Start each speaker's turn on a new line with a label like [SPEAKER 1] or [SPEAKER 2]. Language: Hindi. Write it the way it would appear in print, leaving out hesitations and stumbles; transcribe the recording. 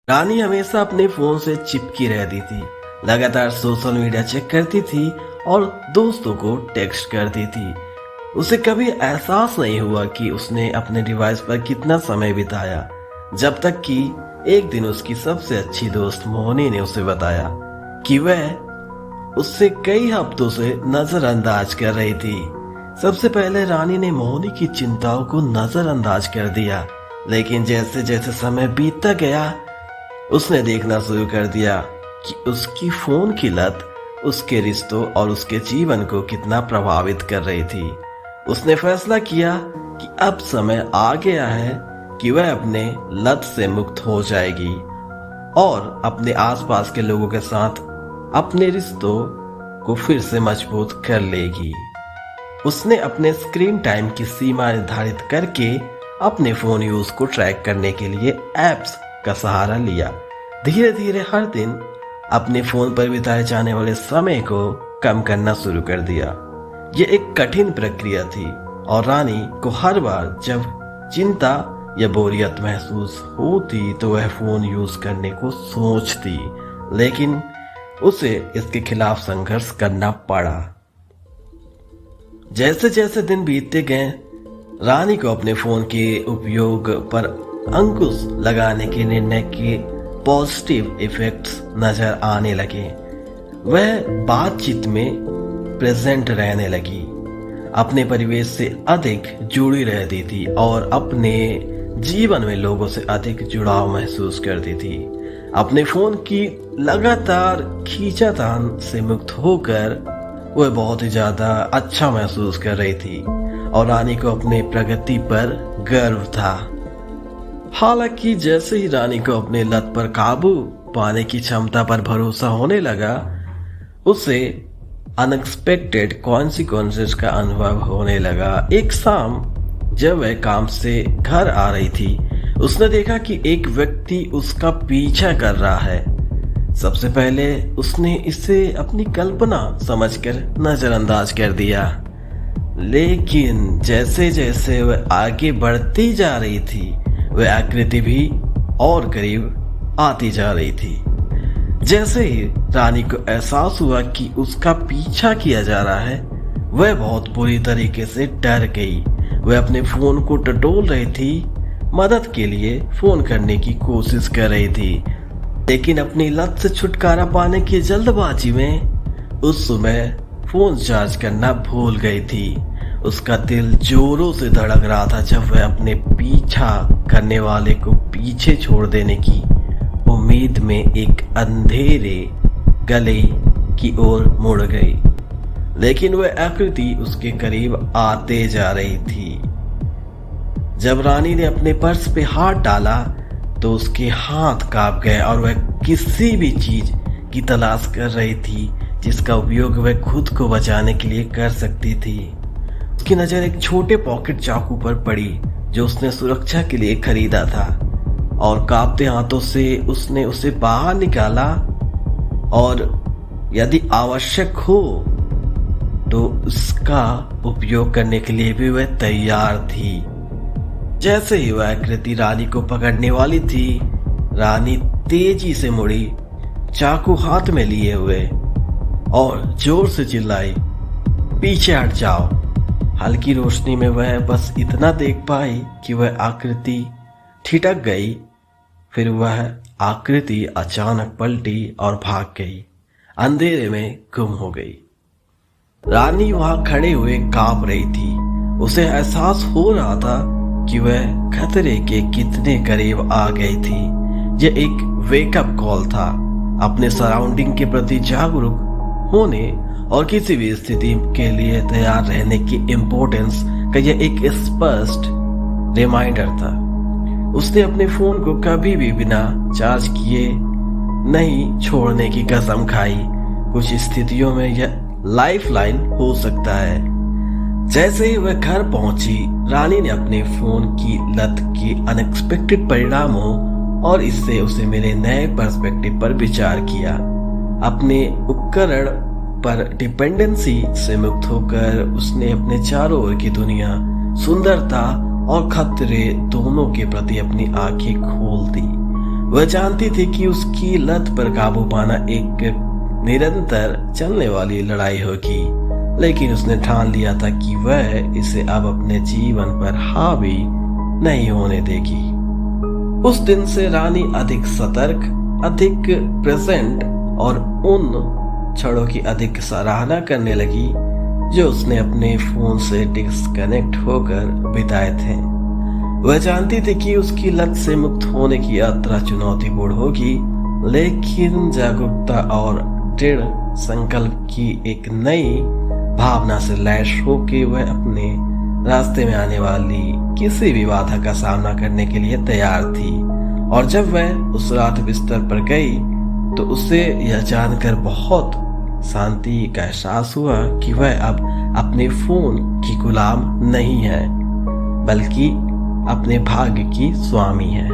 [SPEAKER 1] रानी हमेशा अपने फोन से चिपकी रहती थी, लगातार सोशल मीडिया चेक करती थी और दोस्तों को टेक्स्ट करती थी। उसे कभी एहसास नहीं हुआ कि उसने अपने डिवाइस पर कितना समय बिताया, जब तक कि एक दिन उसकी सबसे अच्छी दोस्त मोहनी ने उसे बताया कि वह उससे कई हफ्तों से नजरअंदाज कर रही थी। सबसे पहले रानी ने मोहनी की चिंताओं को नजरअंदाज कर दिया, लेकिन जैसे जैसे समय बीतता गया उसने देखना शुरू कर दिया कि उसकी फोन की लत उसके रिश्तों और उसके जीवन को कितना प्रभावित कर रही थी। उसने फैसला किया कि अब समय आ गया है कि वह अपने लत से मुक्त हो जाएगी और अपने आसपास के लोगों के साथ अपने रिश्तों को फिर से मजबूत कर लेगी। उसने अपने स्क्रीन टाइम की सीमा निर्धारित करके अपने फोन यूज को ट्रैक करने के लिए एप्स का सहारा लिया। धीरे धीरे हर दिन अपने फोन पर बिताए जाने वाले समय को कम करना शुरू कर दिया। ये एक कठिन प्रक्रिया थी और रानी को हर बार जब चिंता या बोरियत महसूस होती तो वह फोन यूज करने को सोचती, लेकिन उसे इसके खिलाफ संघर्ष करना पड़ा। जैसे जैसे दिन बीतते गए रानी को अपने फोन के उपयोग पर अंकुश लगाने के निर्णय के पॉजिटिव इफेक्ट्स नजर आने लगे। वह बातचीत में प्रेजेंट रहने लगी, अपने परिवेश से अधिक जुड़ी रहती थी और अपने जीवन में लोगों से अधिक जुड़ाव महसूस करती थी। अपने फोन की लगातार खींचातान से मुक्त होकर वह बहुत ही ज्यादा अच्छा महसूस कर रही थी और रानी को अपने प्रगति पर गर्व था। हालांकि जैसे ही रानी को अपने लत पर काबू पाने की क्षमता पर भरोसा होने लगा, उसे अनएक्सपेक्टेड कॉन्सिक्वेंसेस का अनुभव होने लगा। एक शाम जब वह काम से घर आ रही थी, उसने देखा कि एक व्यक्ति उसका पीछा कर रहा है। सबसे पहले उसने इसे अपनी कल्पना समझकर नजरअंदाज कर दिया, लेकिन जैसे जैसे वह आगे बढ़ती जा रही थी वह आकृति भी और करीब आती जा रही थी। जैसे ही रानी को एहसास हुआ कि उसका पीछा किया जा रहा है, वह बहुत बुरी तरीके से डर गई। वह अपने फोन को टटोल रही थी, मदद के लिए फोन करने की कोशिश कर रही थी, लेकिन अपनी लत से छुटकारा पाने की जल्दबाजी में उस समय फोन चार्ज करना भूल गई थी। उसका दिल जोरों से धड़क रहा था जब वह अपने पीछा करने वाले को पीछे छोड़ देने की उम्मीद में एक अंधेरे गली की ओर मुड़ गई, लेकिन वह आकृति उसके करीब आते जा रही थी। जब रानी ने अपने पर्स पे हाथ डाला तो उसके हाथ कांप गए और वह किसी भी चीज की तलाश कर रही थी जिसका उपयोग वह खुद को बचाने के लिए कर सकती थी। उसकी नजर एक छोटे पॉकेट चाकू पर पड़ी जो उसने सुरक्षा के लिए खरीदा था और कांपते हाथों से उसने उसे बाहर निकाला और यदि आवश्यक हो तो उसका उपयोग करने के लिए भी वह तैयार थी। जैसे ही वह आकृति रानी को पकड़ने वाली थी, रानी तेजी से मुड़ी, चाकू हाथ में लिए हुए, और जोर से चिल्लाई, पीछे हट जाओ। हल्की रोशनी में वह बस इतना देख पाई कि वह आकृति ठिठक गई। फिर वह आकृति अचानक पलटी और भाग गई, अंधेरे में गुम हो गई। रानी वहां खड़े हुए कांप रही थी। उसे एहसास हो रहा था कि वह खतरे के कितने करीब आ गई थी। यह एक वेकअप कॉल था, अपने सराउंडिंग के प्रति जागरूक होने और किसी भी स्थिति के लिए तैयार रहने की इम्पोर्टेंस का यह एक स्पष्ट रिमाइंडर था। उसने अपने फोन को कभी भी बिना चार्ज किए नहीं छोड़ने की कसम खाई। कुछ स्थितियों में यह लाइफलाइन हो सकता है। जैसे ही वह घर पहुंची, रानी ने अपने फोन की लत की अनएक्सपेक्टेड परिणामों और इससे उसे मिले नए पर्सपेक्टिव पर विचार किया। अपने उपकरण पर डिपेंडेंसी से मुक्त होकर उसने अपने चारों ओर की दुनिया, सुंदरता और खतरे दोनों के प्रति अपनी आंखें खोल दी। वह जानती थी कि उसकी लत पर काबू पाना एक निरंतर चलने वाली लड़ाई होगी, लेकिन उसने ठान लिया था कि वह इसे अब अपने जीवन पर हावी नहीं होने देगी। उस दिन से रानी अधिक सतर्क, अधिक प्रेजेंट और उन क्षणों की अधिक सराहना करने लगी जो उसने अपने फोन से डिस्कनेक्ट होकर बिताए थे। वह जानती थी कि उसकी लत से मुक्त होने की यात्रा चुनौतीपूर्ण होगी, लेकिन जागरूकता और दृढ़ संकल्प की एक नई भावना से लैस होकर वह अपने रास्ते में आने वाली किसी भी बाधा का सामना करने के लिए तैयार थी। और जब वह उस रात बिस्तर पर गई तो उसे यह जानकर बहुत शांति का एहसास हुआ कि वह अब अपने फोन की गुलाम नहीं है, बल्कि अपने भाग्य की स्वामी है।